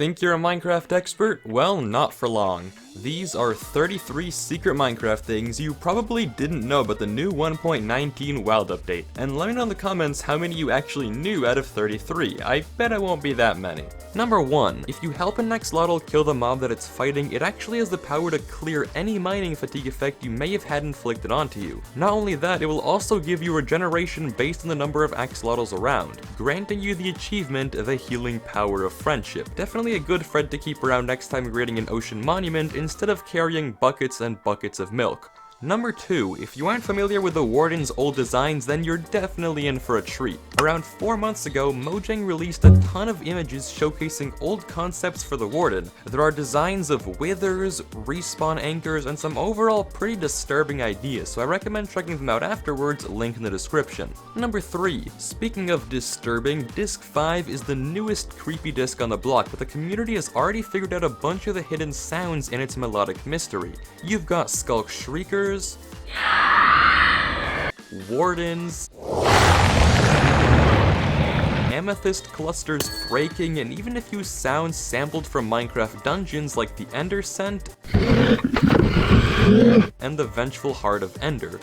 Think you're a Minecraft expert? Well, not for long. These are 33 secret Minecraft things you probably didn't know about the new 1.19 Wild Update, and let me know in the comments how many you actually knew out of 33, I bet it won't be that many. Number 1. If you help an axolotl kill the mob that it's fighting, it actually has the power to clear any mining fatigue effect you may have had inflicted onto you. Not only that, it will also give you regeneration based on the number of axolotls around, granting you the achievement, the healing power of friendship. Definitely a good friend to keep around next time creating an ocean monument instead of carrying buckets and buckets of milk. Number 2, if you aren't familiar with the Warden's old designs, then you're definitely in for a treat. Around 4 months ago, Mojang released a ton of images showcasing old concepts for the Warden. There are designs of withers, respawn anchors, and some overall pretty disturbing ideas, so I recommend checking them out afterwards, link in the description. Number 3, speaking of disturbing, Disc 5 is the newest creepy disc on the block, but the community has already figured out a bunch of the hidden sounds in its melodic mystery. You've got skulk shriekers, wardens, amethyst clusters breaking, and even a few sounds sampled from Minecraft dungeons like the Ender Scent and the Vengeful Heart of Ender.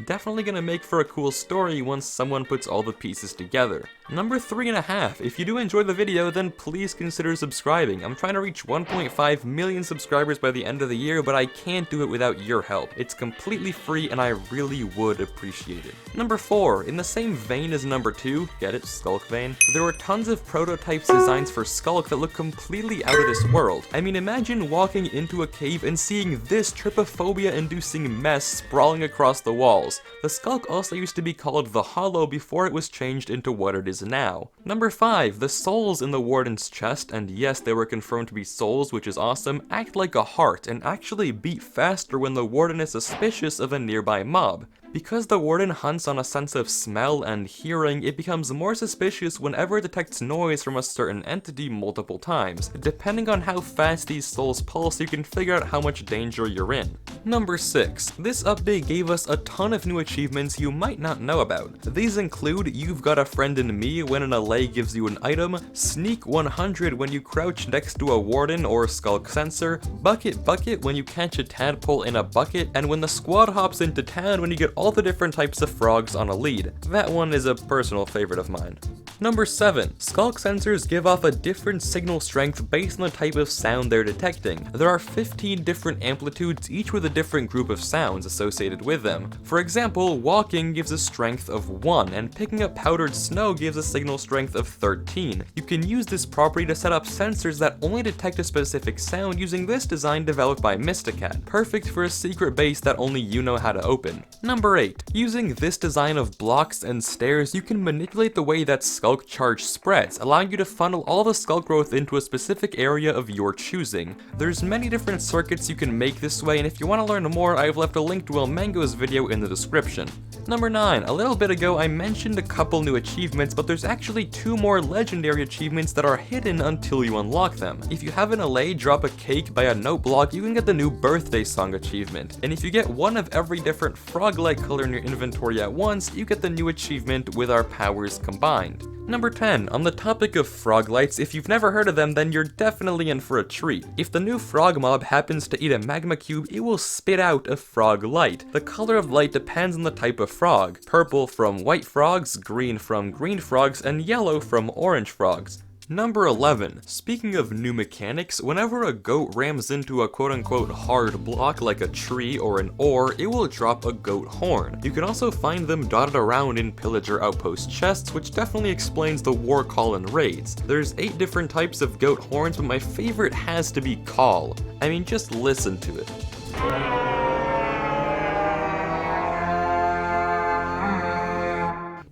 Definitely gonna make for a cool story once someone puts all the pieces together. Number 3.5, if you do enjoy the video, then please consider subscribing. I'm trying to reach 1.5 million subscribers by the end of the year, but I can't do it without your help. It's completely free and I really would appreciate it. Number 4, in the same vein as number 2, get it, Skulk vein? There were tons of prototypes designs for Skulk that look completely out of this world. I mean, imagine walking into a cave and seeing this trypophobia-inducing mess sprawling across the walls. The Skulk also used to be called the Hollow before it was changed into what it is now. Number 5, the souls in the Warden's chest, and yes, they were confirmed to be souls, which is awesome, act like a heart and actually beat faster when the Warden is suspicious of a nearby mob. Because the Warden hunts on a sense of smell and hearing, it becomes more suspicious whenever it detects noise from a certain entity multiple times. Depending on how fast these souls pulse, you can figure out how much danger you're in. Number 6. This update gave us a ton of new achievements you might not know about. These include You've Got a Friend in Me when an allay gives you an item, Sneak 100 when you crouch next to a Warden or Skulk sensor, Bucket Bucket when you catch a tadpole in a bucket, and when the squad hops into town when you get all the different types of frogs on a lead. That one is a personal favorite of mine. Number 7. Skulk sensors give off a different signal strength based on the type of sound they're detecting. There are 15 different amplitudes, each with a different group of sounds associated with them. For example, walking gives a strength of 1, and picking up powdered snow gives a signal strength of 13. You can use this property to set up sensors that only detect a specific sound using this design developed by Mysticat, perfect for a secret base that only you know how to open. Number 8. Using this design of blocks and stairs, you can manipulate the way that Skulk charge spreads, allowing you to funnel all the Skulk growth into a specific area of your choosing. There's many different circuits you can make this way, and if you want to learn more, I've left a link to Mango's video in the description. Number 9. A little bit ago I mentioned a couple new achievements, but there's actually 2 more legendary achievements that are hidden until you unlock them. If you have an allay drop a cake by a note block, you can get the new birthday song achievement. And if you get one of every different frog-like color in your inventory at once, you get the new achievement with our powers combined. Number 10, on the topic of frog lights, if you've never heard of them, then you're definitely in for a treat. If the new frog mob happens to eat a magma cube, it will spit out a frog light. The color of light depends on the type of frog. Purple from white frogs, green from green frogs, and yellow from orange frogs. Number 11. Speaking of new mechanics, whenever a goat rams into a quote-unquote hard block like a tree or an ore, it will drop a goat horn. You can also find them dotted around in pillager outpost chests, which definitely explains the war call and raids. There's 8 different types of goat horns, but my favorite has to be call. I mean, just listen to it.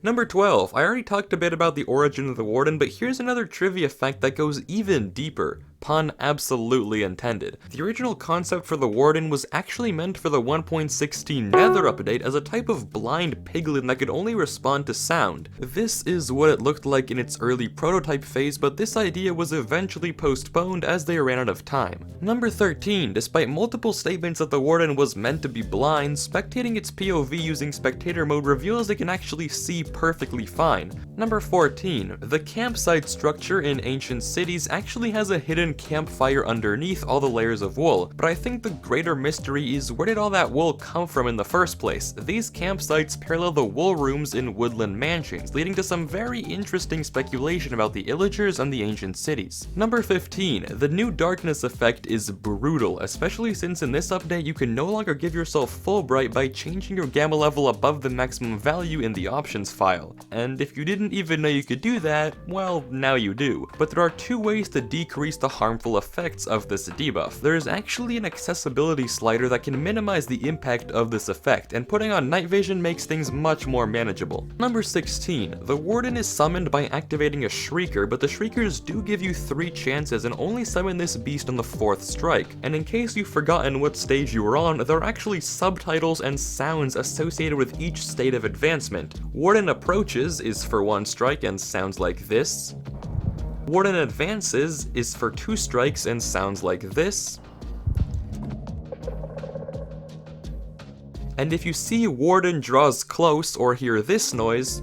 Number 12. I already talked a bit about the origin of the Warden, but here's another trivia fact that goes even deeper. pun absolutely intended. The original concept for the Warden was actually meant for the 1.16 Nether update as a type of blind piglin that could only respond to sound. This is what it looked like in its early prototype phase, but this idea was eventually postponed as they ran out of time. Number 13, despite multiple statements that the Warden was meant to be blind, spectating its POV using spectator mode reveals it can actually see perfectly fine. Number 14, the campsite structure in ancient cities actually has a hidden campfire underneath all the layers of wool, but I think the greater mystery is where did all that wool come from in the first place? These campsites parallel the wool rooms in woodland mansions, leading to some very interesting speculation about the illagers and the ancient cities. Number 15, the new darkness effect is brutal, especially since in this update you can no longer give yourself full bright by changing your gamma level above the maximum value in the options file. And if you didn't even know you could do that, well, now you do. But there are two ways to decrease the harmful effects of this debuff. There is actually an accessibility slider that can minimize the impact of this effect, and putting on night vision makes things much more manageable. Number 16, the Warden is summoned by activating a Shrieker, but the Shriekers do give you 3 chances and only summon this beast on the 4th strike. And in case you've forgotten what stage you were on, there are actually subtitles and sounds associated with each state of advancement. Warden approaches is for 1 strike and sounds like this. Warden advances is for 2 strikes and sounds like this. And if you see Warden draws close or hear this noise,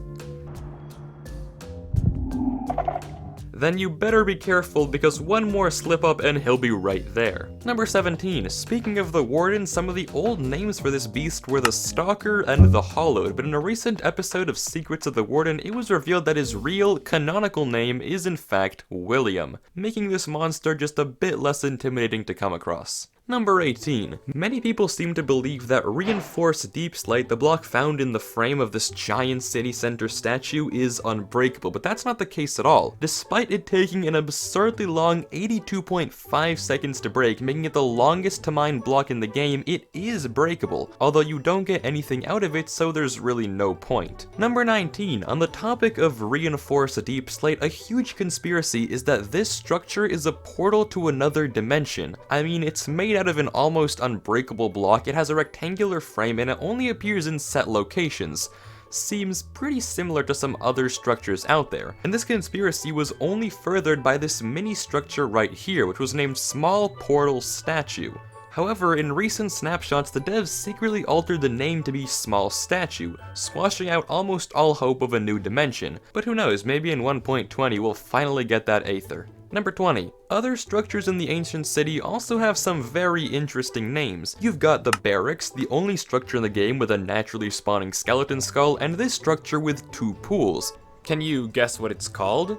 then you better be careful because one more slip up and he'll be right there. Number 17, speaking of the Warden, some of the old names for this beast were the Stalker and the Hollowed, but in a recent episode of Secrets of the Warden, it was revealed that his real, canonical name is in fact William, making this monster just a bit less intimidating to come across. Number 18. Many people seem to believe that reinforced deep slate, the block found in the frame of this giant city center statue, is unbreakable, but that's not the case at all. Despite it taking an absurdly long 82.5 seconds to break, making it the longest to mine block in the game, it is breakable, although you don't get anything out of it, so there's really no point. Number 19. On the topic of reinforced deep slate, a huge conspiracy is that this structure is a portal to another dimension. I mean, it's made out of an almost unbreakable block, it has a rectangular frame, and it only appears in set locations. Seems pretty similar to some other structures out there. And this conspiracy was only furthered by this mini structure right here, which was named Small Portal Statue. However, in recent snapshots, the devs secretly altered the name to be Small Statue, squashing out almost all hope of a new dimension. But who knows, maybe in 1.20 we'll finally get that Aether. Number 20. Other structures in the ancient city also have some very interesting names. You've got the Barracks, the only structure in the game with a naturally spawning skeleton skull, and this structure with 2 pools. Can you guess what it's called?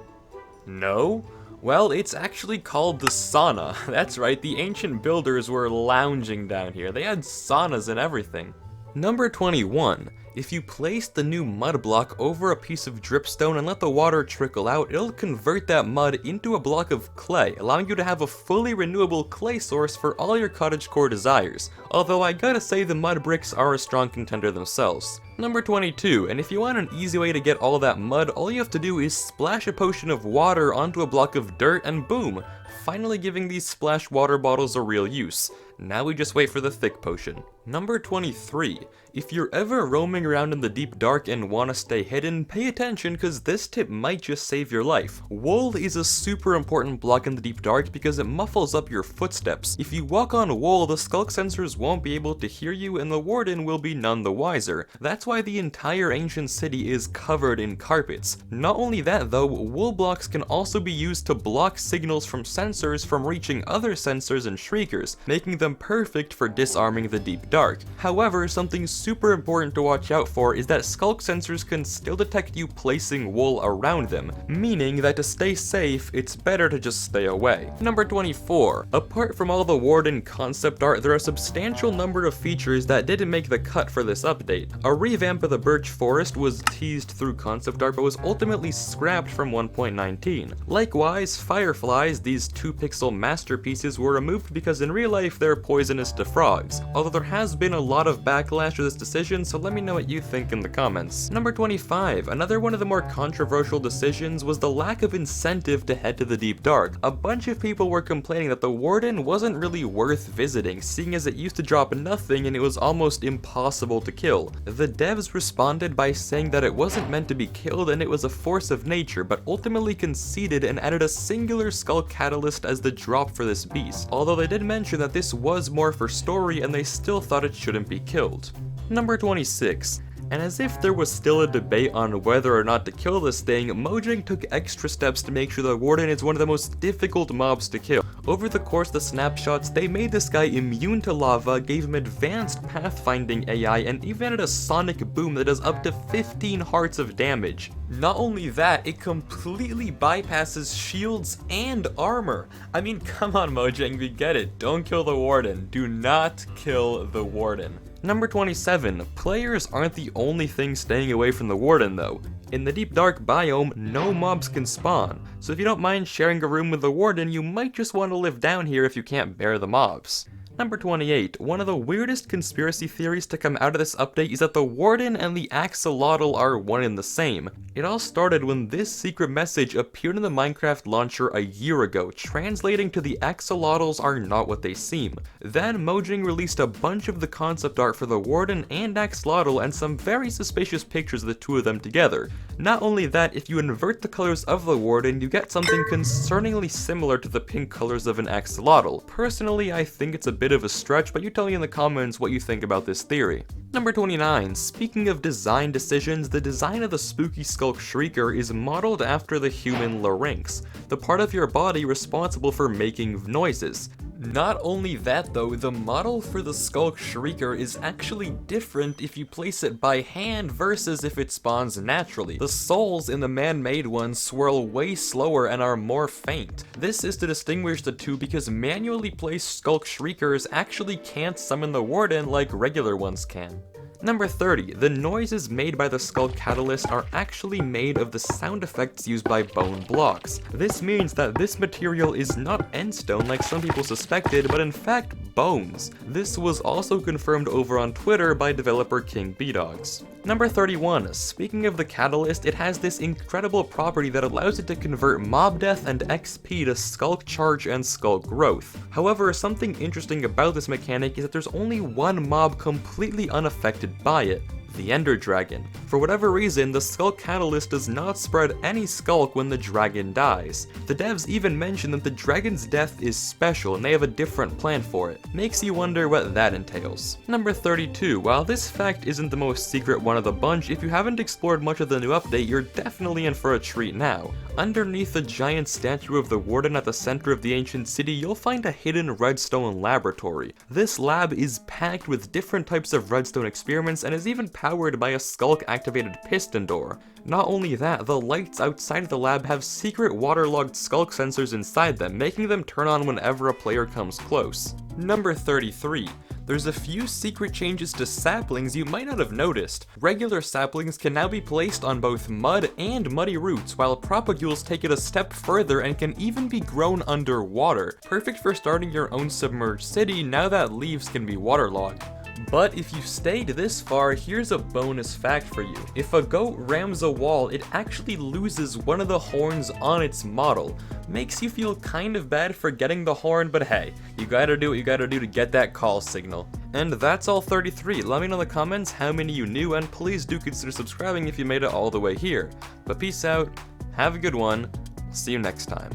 No? Well, it's actually called the sauna. That's right, the ancient builders were lounging down here. They had saunas and everything. Number 21. If you place the new mud block over a piece of dripstone and let the water trickle out, it'll convert that mud into a block of clay, allowing you to have a fully renewable clay source for all your cottagecore desires. Although I gotta say the mud bricks are a strong contender themselves. Number 22, and if you want an easy way to get all that mud, all you have to do is splash a potion of water onto a block of dirt and boom! Finally giving these splash water bottles a real use. Now we just wait for the thick potion. Number 23. If you're ever roaming around in the deep dark and want to stay hidden, pay attention because this tip might just save your life. Wool is a super important block in the deep dark because it muffles up your footsteps. If you walk on wool, the skulk sensors won't be able to hear you and the Warden will be none the wiser. That's why the entire ancient city is covered in carpets. Not only that though, wool blocks can also be used to block signals from sensors from reaching other sensors and shriekers, making them perfect for disarming the deep dark. However, something super important to watch out for is that skulk sensors can still detect you placing wool around them, meaning that to stay safe, it's better to just stay away. Number 24. Apart from all the Warden concept art, there are a substantial number of features that didn't make the cut for this update. A revamp of the birch forest was teased through concept art but was ultimately scrapped from 1.19. Likewise, fireflies, these 2-pixel masterpieces, were removed because in real life they're poisonous to frogs. Although there has been a lot of backlash to this this decision, so let me know what you think in the comments. Number 25, another one of the more controversial decisions was the lack of incentive to head to the Deep Dark. A bunch of people were complaining that the Warden wasn't really worth visiting, seeing as it used to drop nothing and it was almost impossible to kill. The devs responded by saying that it wasn't meant to be killed and it was a force of nature, but ultimately conceded and added a singular skull catalyst as the drop for this beast, although they did mention that this was more for story and they still thought it shouldn't be killed. Number 26. And as if there was still a debate on whether or not to kill this thing, Mojang took extra steps to make sure the Warden is one of the most difficult mobs to kill. Over the course of the snapshots, they made this guy immune to lava, gave him advanced pathfinding AI, and even added a sonic boom that does up to 15 hearts of damage. Not only that, it completely bypasses shields and armor. I mean, come on Mojang, we get it. Don't kill the Warden. Do not kill the Warden. Number 27. Players aren't the only thing staying away from the Warden though. In the Deep Dark biome, no mobs can spawn, so if you don't mind sharing a room with the Warden, you might just want to live down here if you can't bear the mobs. Number 28. One of the weirdest conspiracy theories to come out of this update is that the Warden and the Axolotl are one and the same. It all started when this secret message appeared in the Minecraft launcher a year ago, translating to the Axolotls are not what they seem. Then Mojang released a bunch of the concept art for the Warden and Axolotl and some very suspicious pictures of the two of them together. Not only that, if you invert the colors of the Warden, you get something concerningly similar to the pink colors of an Axolotl. Personally, I think it's a bit of a stretch, but you tell me in the comments what you think about this theory. Number 29. Speaking of design decisions, the design of the spooky Skulk Shrieker is modeled after the human larynx, the part of your body responsible for making noises. Not only that though, the model for the Skulk Shrieker is actually different if you place it by hand versus if it spawns naturally. The souls in the man-made ones swirl way slower and are more faint. This is to distinguish the two because manually placed Skulk Shriekers actually can't summon the Warden like regular ones can. Number 30. The noises made by the Skull Catalyst are actually made of the sound effects used by bone blocks. This means that this material is not endstone like some people suspected, but in fact bones. This was also confirmed over on Twitter by developer King Bdogs. Number 31. Speaking of the Catalyst, it has this incredible property that allows it to convert mob death and XP to Skulk Charge and Skulk Growth. However, something interesting about this mechanic is that there's only one mob completely unaffected by it. The Ender Dragon. For whatever reason, the Skulk Catalyst does not spread any Skulk when the dragon dies. The devs even mention that the dragon's death is special and they have a different plan for it. Makes you wonder what that entails. Number 32. While this fact isn't the most secret one of the bunch, if you haven't explored much of the new update, you're definitely in for a treat now. Underneath the giant statue of the Warden at the center of the ancient city, you'll find a hidden redstone laboratory. This lab is packed with different types of redstone experiments and is even powered by a Skulk-activated piston door. Not only that, the lights outside of the lab have secret waterlogged Skulk sensors inside them, making them turn on whenever a player comes close. Number 33. There's a few secret changes to saplings you might not have noticed. Regular saplings can now be placed on both mud and muddy roots, while propagules take it a step further and can even be grown underwater. Perfect for starting your own submerged city now that leaves can be waterlogged. But if you stayed this far, here's a bonus fact for you. If a goat rams a wall, it actually loses one of the horns on its model. Makes you feel kind of bad for getting the horn, but hey, you gotta do what you gotta do to get that call signal. And that's all 33. Let me know in the comments how many you knew, and please do consider subscribing if you made it all the way here. But peace out, have a good one, see you next time.